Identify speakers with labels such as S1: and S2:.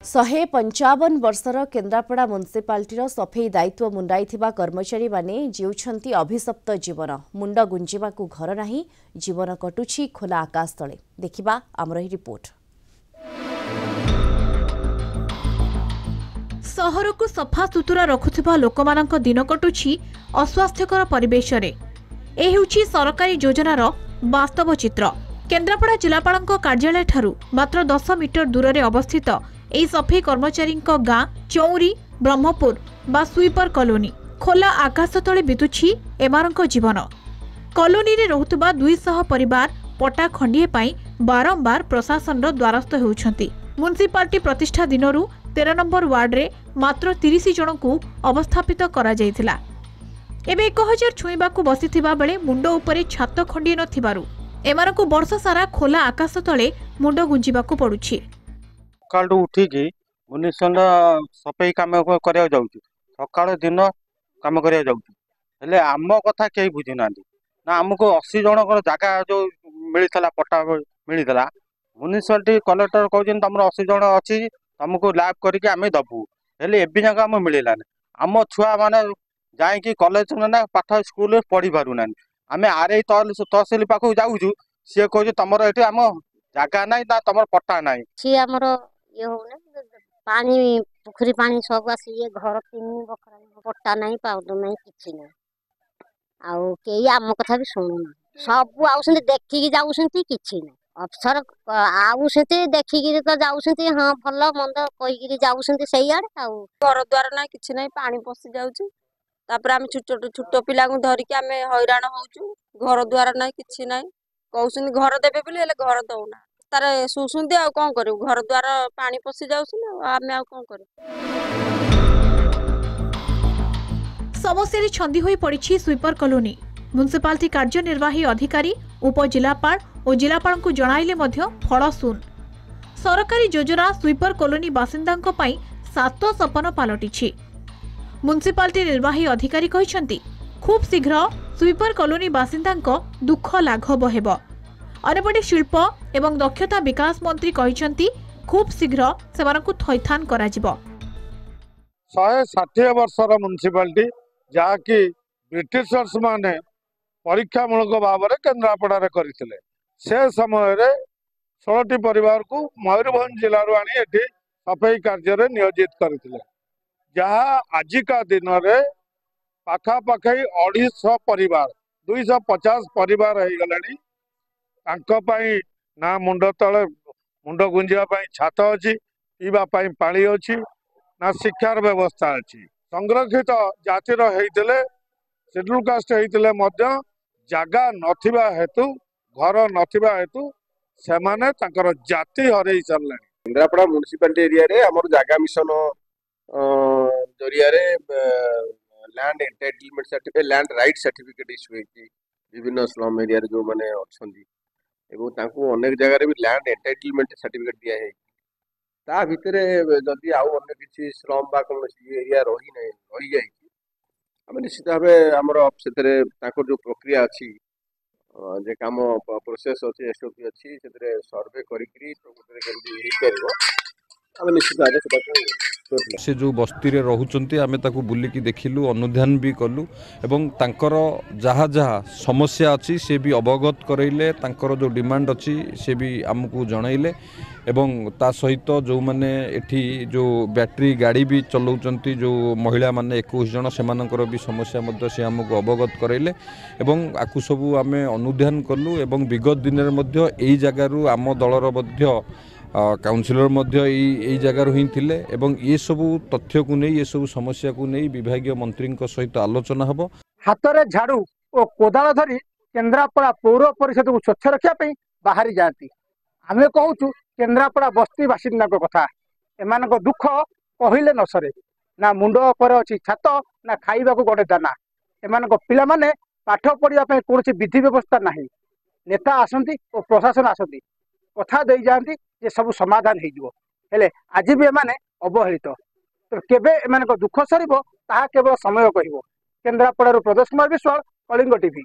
S1: 155 वर्षर केन्द्रापड़ा म्युनिसिपालिटीर सफेई दायित्व मुंडाइथिबा कर्मचारी माने जीउछंती अभिशप्त जीवन मुंड गुंजिबाकू घर नाही जीवन कटुछि खोला आकाश तले देखिबा आमर ही रिपोर्ट।
S2: सहर को सफा सुतुरा रखुथिबा लोकमानंक दिन कटुछि अस्वास्थ्यकर परिवेश रे। ए हेउछि सरकारी योजनार वास्तव चित्र। केन्द्रापड़ा जिलापालक कार्यालय ठारू मात्र 10 मीटर दूर रे अवस्थित एही सफेई कर्मचारी गाँ चौरी ब्रह्मपुर बा स्वीपर कॉलोनी खोला आकाश तले बितुछि एमारंक जीवन। कॉलोनी रे रहुतबा 200 परिवार पटा खंडिए पाई बारंबार प्रशासन द्वारस्थ होउछंती। म्युनिसिपालिटी प्रतिष्ठा दिनरू 13 नंबर वार्ड रे मात्र 30 जन को अवस्थापित करा जायथिला। एबे 1000 छुईबाकू बसिथिबा बेले मुंड उपरे छात खंडिए नथिबारु एमारंकु वर्ष सारा खोला आकाश तले मुंड गुंजिबाकू पडुछि।
S3: सकाल उठिकी म्युनिसिपाल सफेई कम करा जाऊँ सकाल दिन कम करा जाऊँ आम कथा कहीं बुझी ना ना आमको 80 जन जगह जो मिलता पट्टा मिलता म्युनिसिपालिटी कलेक्टर कहते तुम 80 जन अच्छी तुमको लैब करके आम दबू हेल्ले एवं जगह आम मिललानी आम छुआ मैंने जाकि कलेज ना पाठ स्कूल पढ़ी पारूना आम आर तहसिल पाखक जाऊँ सी कहे तुम ये आम जगह ना तुम पट्टा ना
S4: ये होने पानी पुखरी पानी सब आसी ये घर 3 बखरा पट्टा नहीं पाउडर नहीं किछि नहीं आउ केई आम कथा भी सुनुना सब आउसंती देखिकी जाउसंती किछि नहीं अफसर आउसंती देखिकी तो जाउसंती हां भल मंद कहिकी जाउसंती सही आड़े आउ
S5: घर द्वार ना किछि नहीं पानी पसी जाउची तापर हम छोट पिला को धरिकी आम हैरान होउचू घर द्वार ना किछि नहीं कहउसंती घर देबे बोली हेले घर दउना तारे सुसुंदी आ कौन करू घर द्वार पानी पसी जाउसी ना आमे आ कौन करू।
S2: समस्या छंदी होई पड़ी स्वीपर कॉलोनी। म्युनिसिपालिटी कार्यनिर्वाही अधिकारी उपजिलापाल और जिलापाल को जणाइले मध्य फल शून। सरकारी योजना स्वीपर कॉलोनी बासिंदांको पई सात सपन पालटिछि। म्युनिसिपालिटी निर्वाही अधिकारी कहिसंती खूब शीघ्र स्वीपर कॉलोनी बासिंदांको दुख लाघव हेबो। अन्यपटे शिल्प एवं दक्षता विकास मंत्री कहिसंती खूब शीघ्र सेमानकु थैथान करा जिवो।
S6: 160 वर्षर म्युनिसिपालिटी जहाँकि ब्रिटिशर्स माने परीक्षामूलक भाव में केन्द्रापड़ा करथिले से समय 16टी परिवार को मयूरभंज जिलू आनी एठी सफाई कार्य रे नियोजित करथिले जहाँ आजिका दिन में पाखापाखि 250 परिवार 250 परिवार हो गलानी ना मुंड तले मुंड गुंजा छात अच्छी पीवा पानी अच्छी ना शिक्षार व्यवस्था अच्छी संरक्षित जातिर होते शेड्यूल कास्ट होते जगह नथिबा हेतु घर नथिबा हेतु से माने ताकर जाति हरई सारे।
S7: केन्द्रापड़ा म्युनिसिपालिटी एरिया रे हमर जागा मिशन जरिया रे land entitlement certificate land right certificate issue होती विभिन्न स्लम एरिया रे जो माने अछंदी एवं तांको अनेक जगह रे भी लैंड एंटाइटलमेंट सर्टिफिकेट दिया है ता भितरे जदि आउ अन्य किछि श्रम बा कोनोसी एरिया रही जाई आम निश्चित भाव आमर से जो प्रक्रिया अच्छी जे काम प्रोसेस अच्छी एसओपी अच्छी से सर्वे करी निश्चित भाव
S8: से जो बस्ती रे रहुचंती आमे ताकू बुलिकी देखिलु अनुध्यान भी कलु एवं तांकर जहाँ जहाँ समस्या अच्छी से भी अवगत करैले तांकर जो डिमांड अच्छी से भी आमको जनइले एवं ता सहित जो माने एठी जो बैटरी गाड़ी भी चलाउचंती जो महिला माने 21 जन सेमानकर भी समस्या मध्य से आमको अवगत करैले एवं आकु सबु आमे अनुध्यान कलु एवं विगत दिन रे मध्य एई जगारु आम दलर मध्य काउंसिलर मध्य यही जगार ही थिले एवं ये सबू तथ्य को नहीं ये सबू समस्या को नहीं विभागीय मंत्री सहित आलोचना हबो।
S9: हाथ में झाड़ू और कोदाल धरी केन्द्रापड़ा पौर परिषद को स्वच्छ रखापी बाहरी जाती आम कहूँ केन्द्रापड़ा बस्ती बासिंदा कथा एमान दुख कहले न सरे ना मुंड पर अच्छी छात ना खाइबा गोटे दाना एमान पिला माने पाठ पढ़ापी कौन विधि व्यवस्था ना नेता आसती और प्रशासन आसती कथा दे जाती ये सब समाधान हेले आज भी एमाने अवहेलित तो केबे एमान दुख सर केवल समय कह केन्द्रापड़ा प्रदेश कुमार विश्वाल कलिंग टीवी।